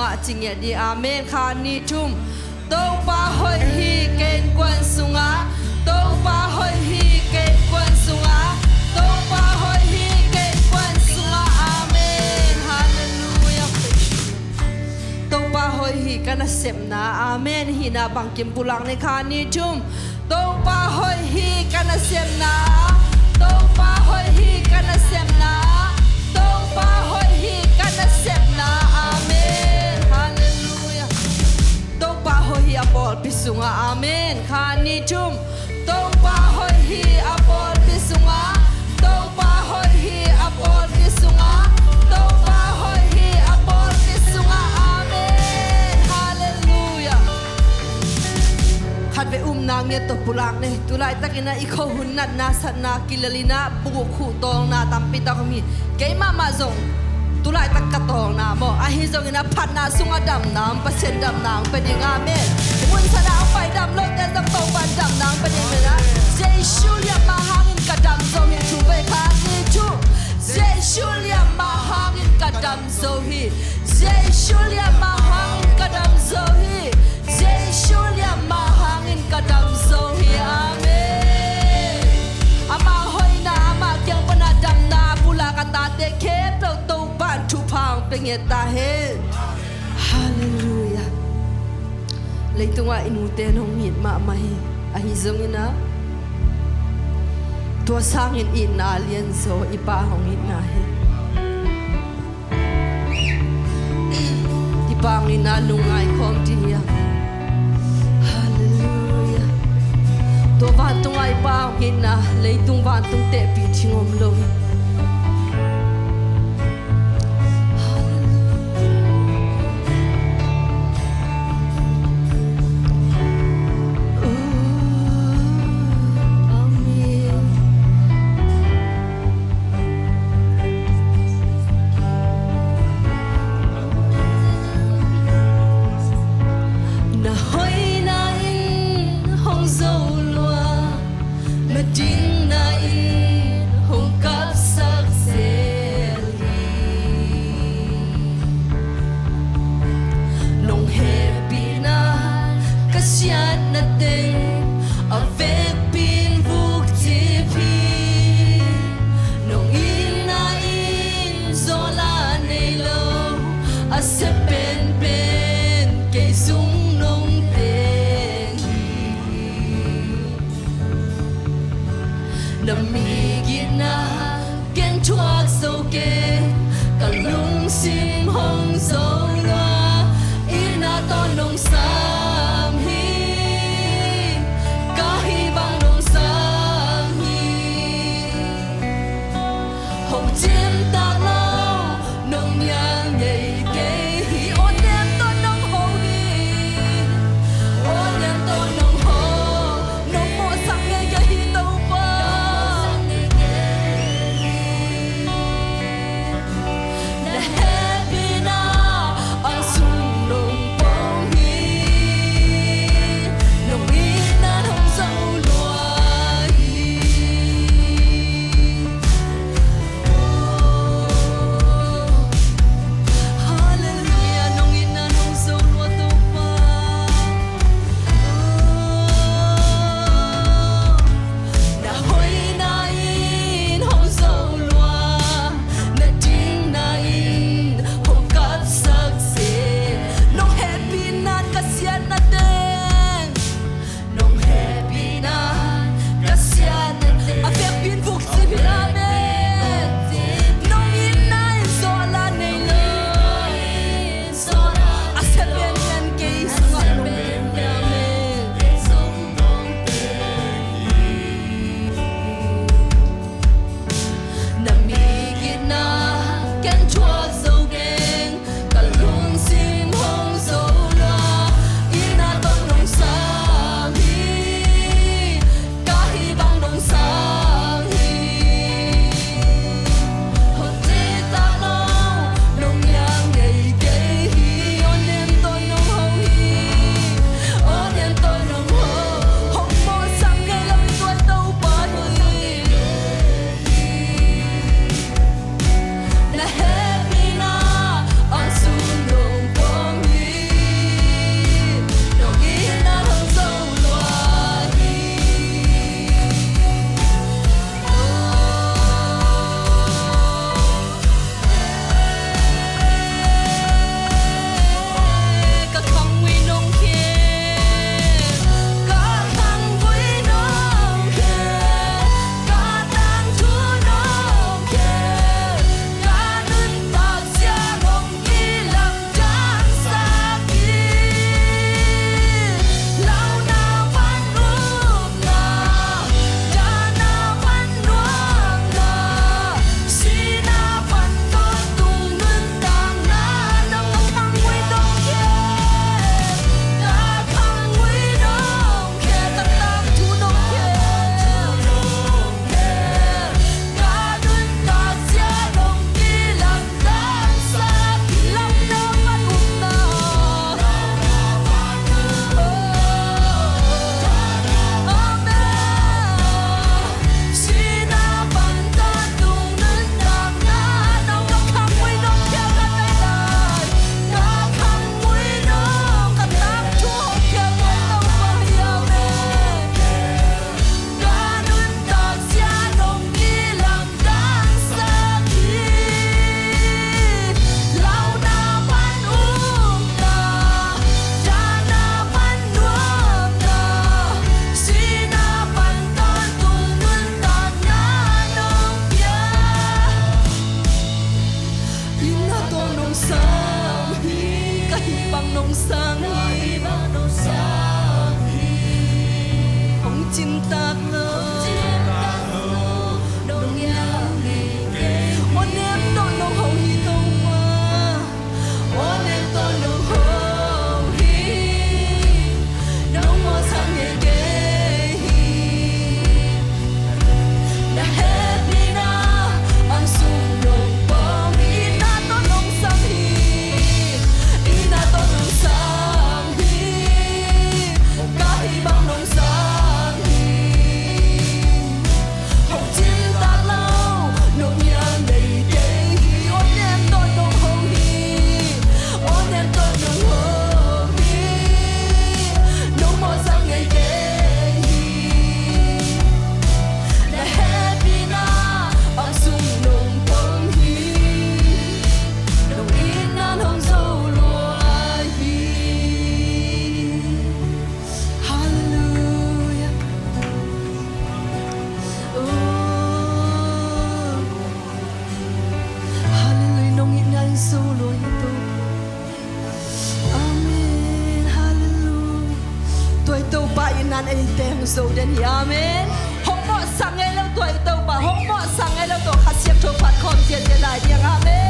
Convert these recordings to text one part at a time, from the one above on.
sunga chinge di amen kha ni chum to pa hoi hi ken kwan sunga to pa hoi hi ken kwan sunga to pa hoi hi ken kwan sunga amen hallelujah to pa hoi hi kana semna amen hina bangkim pulang ne kha ni chum to pa hoi hi kana semna to pa hoi hi kana semna to pa hoi hi kana semna amen hallelujah to pa hoi hi apol pisunga amen kha ni chum to pa hoi hi apol pisunga to pa hoi hi apol pisunga to pa hoi hi apol pisunga amen hallelujah khat ve nang ye to pulak ne tulai takina ikho hun nat na sat na kilalina bu khu tong na tampi ta kami ke mama zong tulai tak ka tong na mo a hi zong ina phat na sunga dam nam pasen dam nang peding amen mun sa na pai dam lo te dam to pan dam nang peding na jesu ya ma hangin ka dam zong hi chu ve kha ni chu jesu ya ma hangin ka dam zo hi jesu ya ma hangin ka dam zo hi jesu ya ma hangin ka dam zo hi amen ama hoi na ama kyang pana dam na pula ka ta te khe to ban thu phang penge ta he hallelujah leitunga inu te nong mit ma mai a hi zong ina tua sang in na lien zo ipa hong in na he ipang ina lungai khom ti ya hallelujah to van tung ai pa in na leitung van tung te pi chingom lo nan ai tem so den amen hong mo sang ai lo toi to pa hong mo sang ai lo to khasiam to pat khom chen de lai yang amen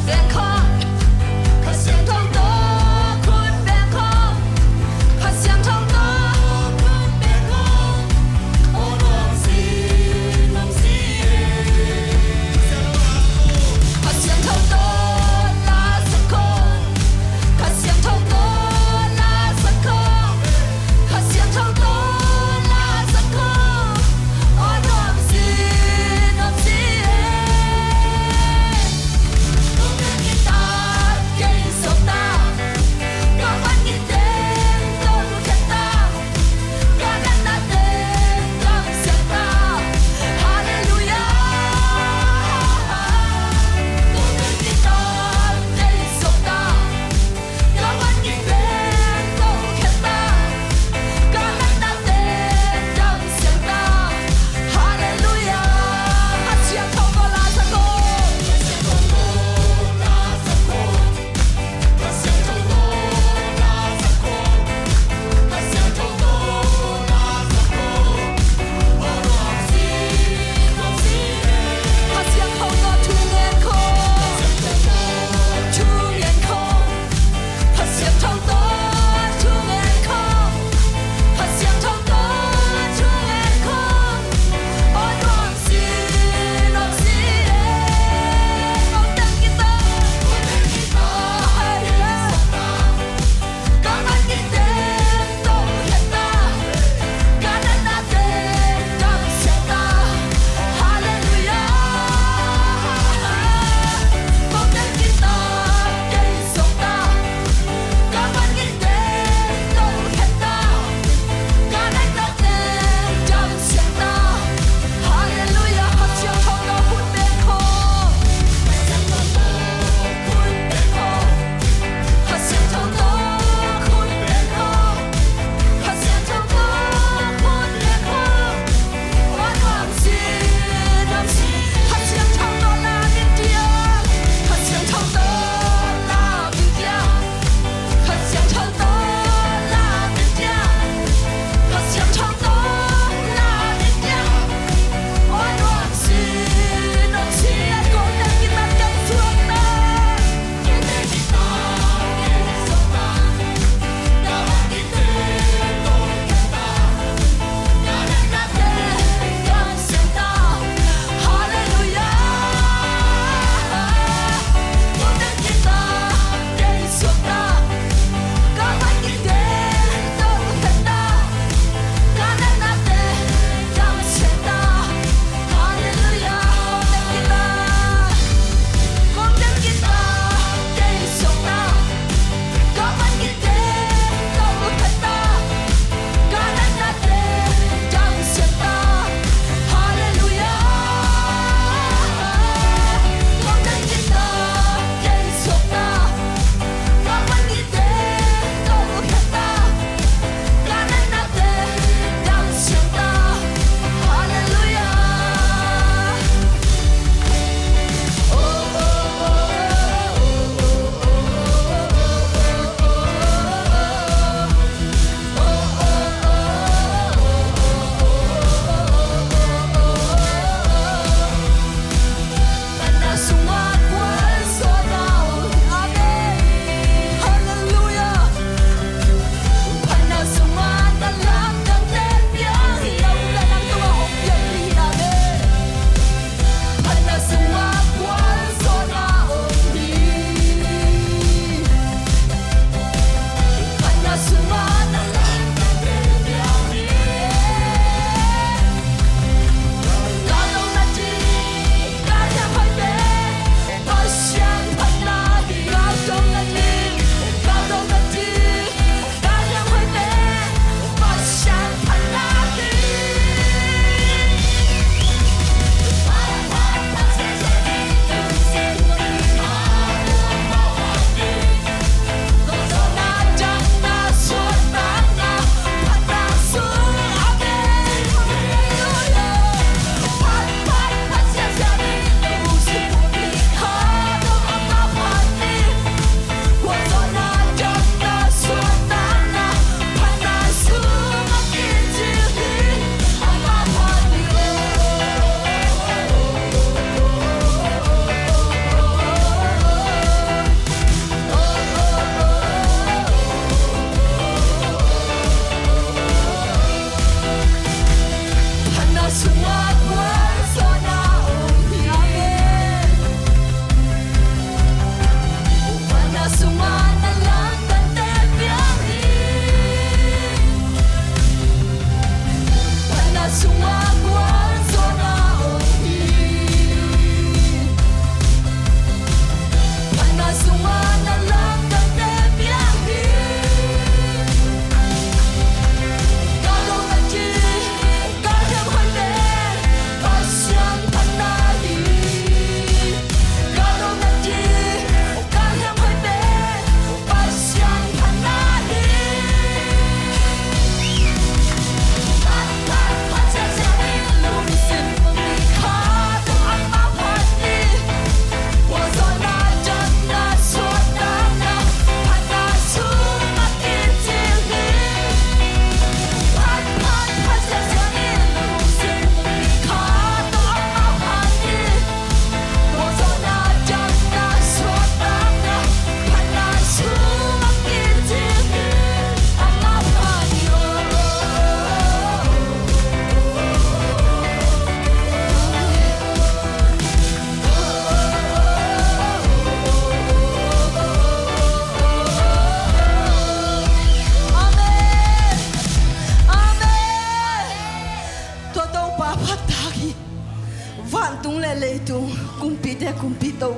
เ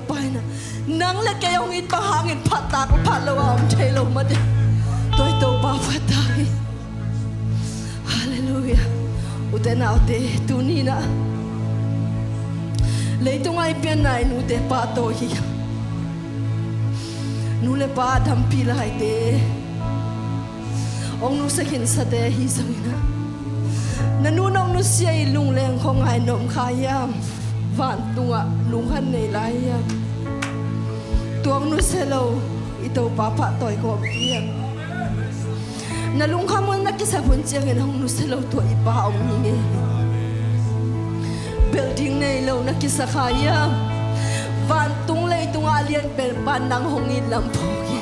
pai na nang le ke ong it pahangin patak palawa om thelo mate toi to pa patai hallelujah uten autte tunina leitung ai pian nai nu te pa to hi nu le pa dham pila hai te ong nu sakin sa te hi sangina nanu nong nu sia i lung leng khong ai nom khayam van tunga lung han nei lai ya tuang nu selo ito papa toy ko pian na lung khamon na kisa bun chiang en hong nu selo to i pa ong ni nge building nei lo na kisa khayam van tung lei tung alien pen pan nang hong in lam phoki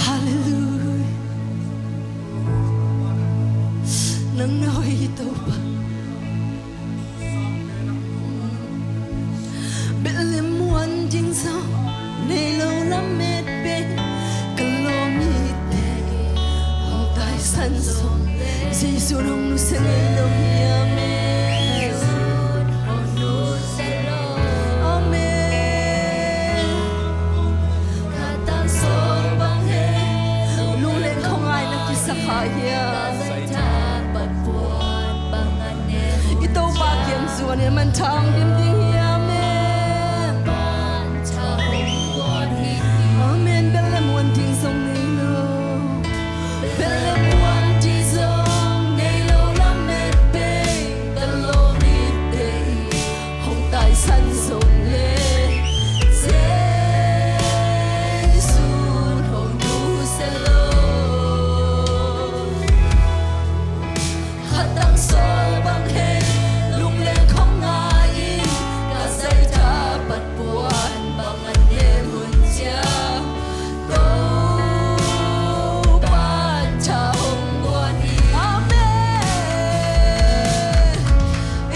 hallelujah nang noi ito pa Belim wan jing sao nei lo lam met be kalomite hong tai san son Jesu nong nu se nei lo ya me Sakaya ito ba kiam zuan e man tang dim ding amen amen belem wan ding song nei lo belem wan ding song nei lo lam met be the lo mi te hong tai san song le Jesu hong du se lo Hatang sol bang he lung leng khong ngai ka sai ta pat puan bang an le mun cha do pan cha hong wan amen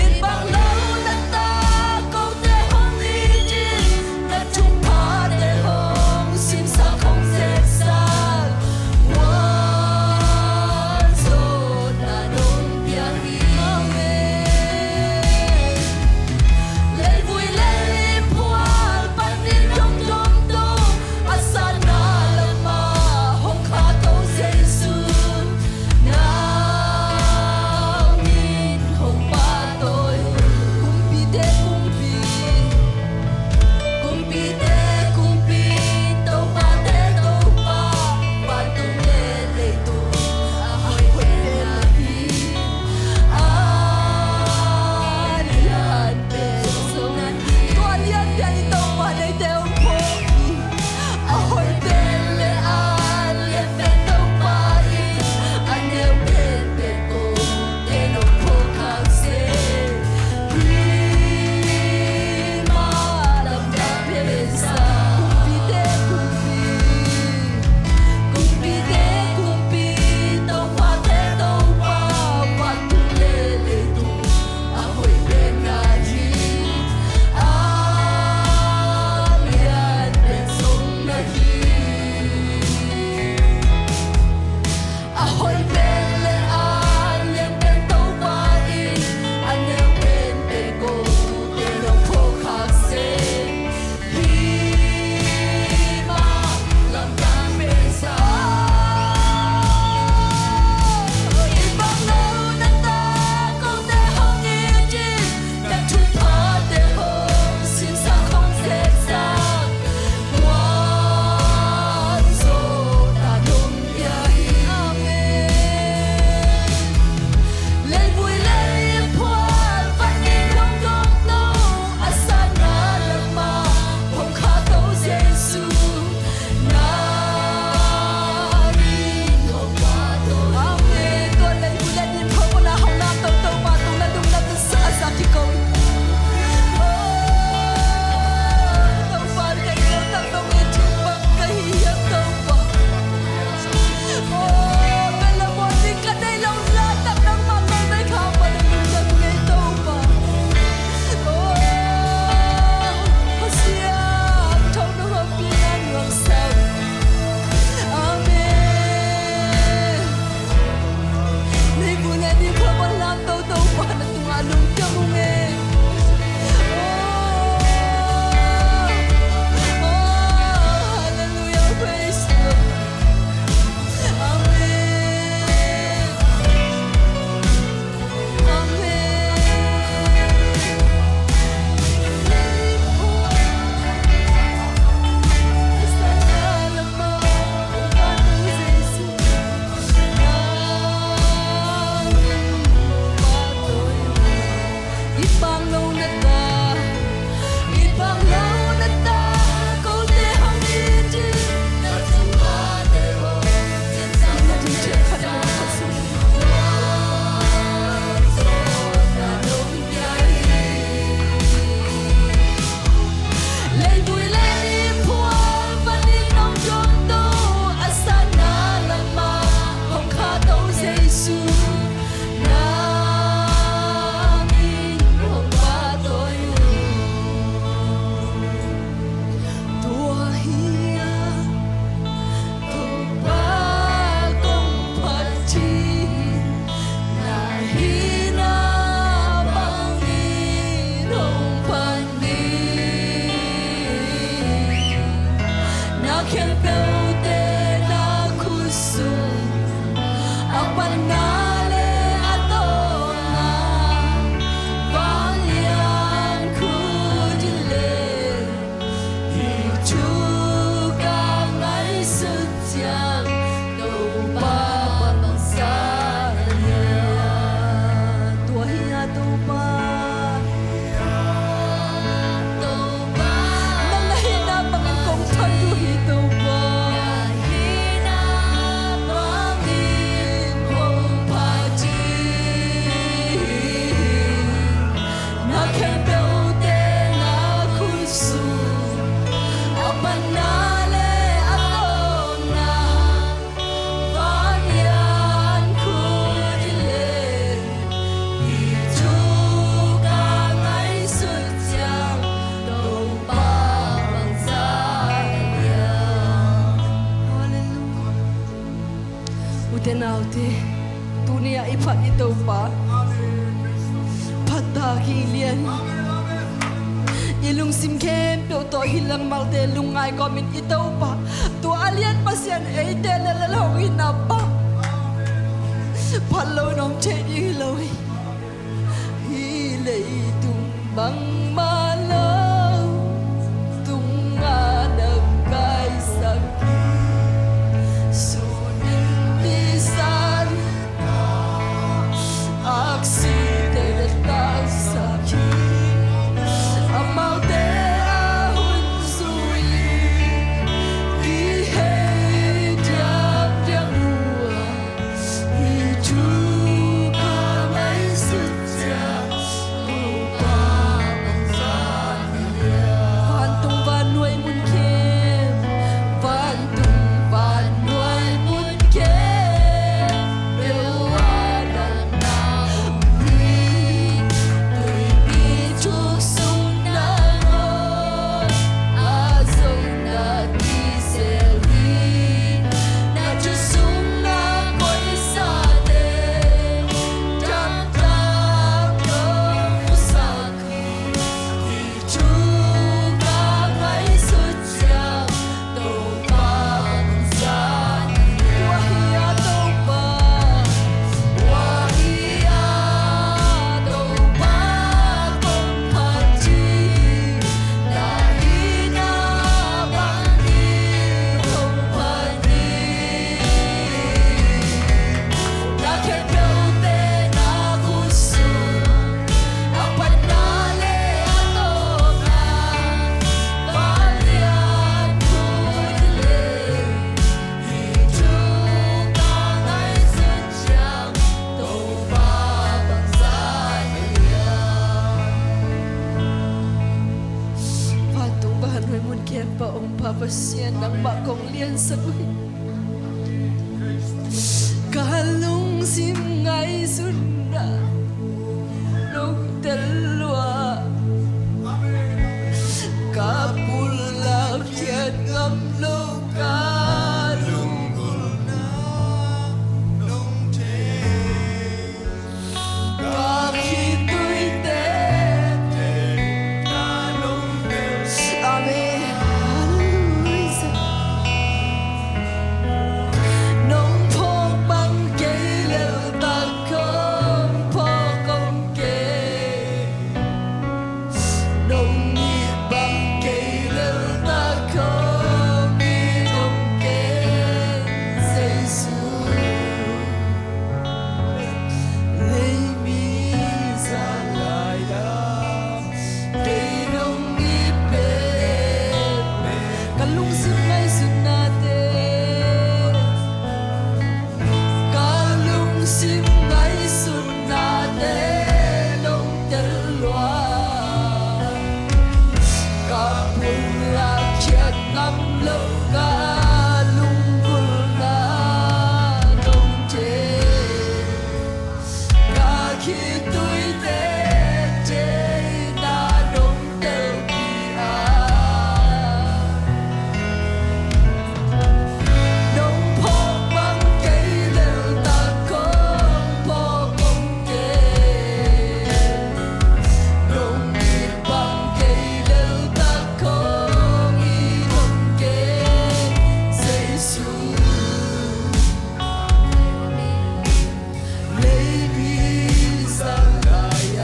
in bang lo na ta ko te hong te nau te tunia ipat itau pa pataki lian ilung sim kem pe to hilang mal te lungai komin itau pa to alian pasian e te la lo ina pa palo nong che di lo hi le tung bang ma lo tung nga nag kai sakit sunin bisan accident ta sakit amau te ahun sui di hei diam diam hua hi chu ka mai sut ja lupa manzan van tung van nuai mun kem van tung van nuai mun kem bewana na ri tui bi chu sung na ngon azong na ti seri na chu sung na koi sa de jam ta kong sa khi thì chu ka mai sut ja to pa san wahia to pa wahia to pa kong pa chi na ina bang ni kong pa ni na ke pyo te na kusu apat na le ato na palian pule hi chu ka ngai sun chiang to pa bang san ya patung bahan mai mun kem pa ong pa pasian nang ma kong lian sabui kalung sim ngai sun na nong telwa kapulak kiat ngam lo kalung Kaki tui te Ame Hallelujah Nong phok bang kei leo ta không phok công kei Nong ni bang kei leo ta không ni công kei Jesus lấy mi ra lại đã cây đông đi bên cả lung sim ngay sụt na te cả lung sim ngay sụt na te đông tel loa cả buồn lạc chết ngắm lâu cả lung buồn na đông chết cả khi tôi đến trên đã đông teu kia đông phong băng cây leo ta không po công kê đông đi băng cây leo ta không đi công kê Jesus lấy mi ra lại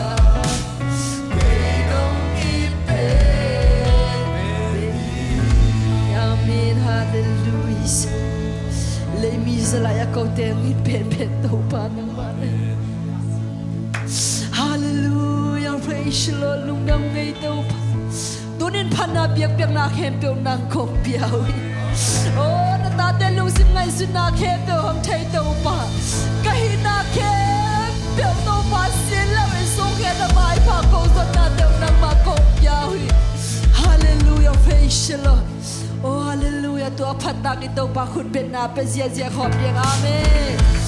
cây đông ít bên Amen Hallelujah lấy mi ra lại câu tiếng ít bên tàu pa nang man Hallelujah praise the Lord lung dam ngay tàu pa tunin phana biak biak na khem pe nang kong piao oh na ta te lung sim ngai su na khem pe hom thai tàu pa ka hi na khem pe tàu pa sin la we song ke na mai pa ko so na te nang ma kong piao Hallelujah praise the Lord oh hallelujah to aphat na ki tàu pa khut bet na pe zia zia khom piang amen